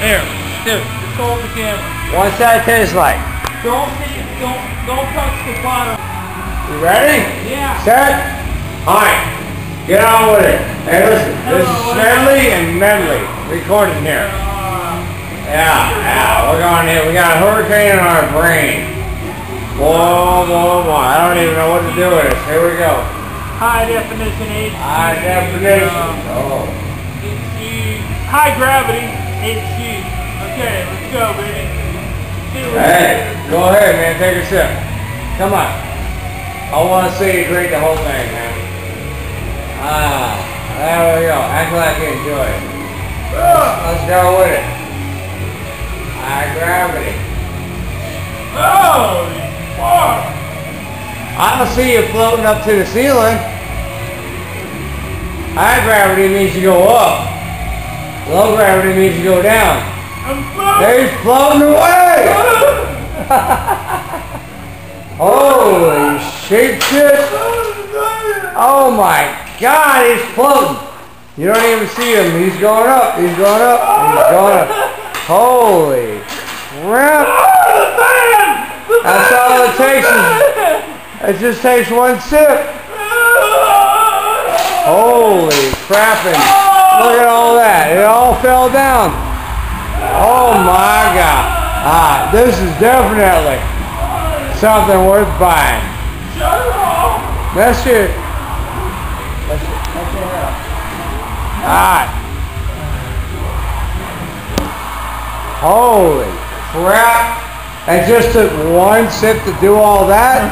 Here, dude, just hold the camera. What's that taste like? Don't touch the bottom. You ready? Yeah. Set. Alright. Get on with it. Hey, listen. This is Medley and Medley recording here. Yeah. We're going here. We got a hurricane in our brain. Whoa. I don't even know what to do with this. Here we go. High definition HD. High definition. High gravity HD. Okay, let's go, baby. Hey, go ahead, man. Take a sip. Come on. I want to see you drink the whole thing, man. There we go. Act like you enjoy it. Let's go with it. High gravity. Oh, fuck. I don't see you floating up to the ceiling. High gravity means you go up. Low gravity means you go down. I'm floating. There he's floating away. Holy shit. Oh my God, he's floating. You don't even see him. He's going up. He's going up. Holy crap. That's all it takes. It just takes one sip. Holy crapping. Look at all that. It all fell down. Oh my God. This is definitely something worth buying. That's it. Alright. Holy crap. It just took one sip to do all that?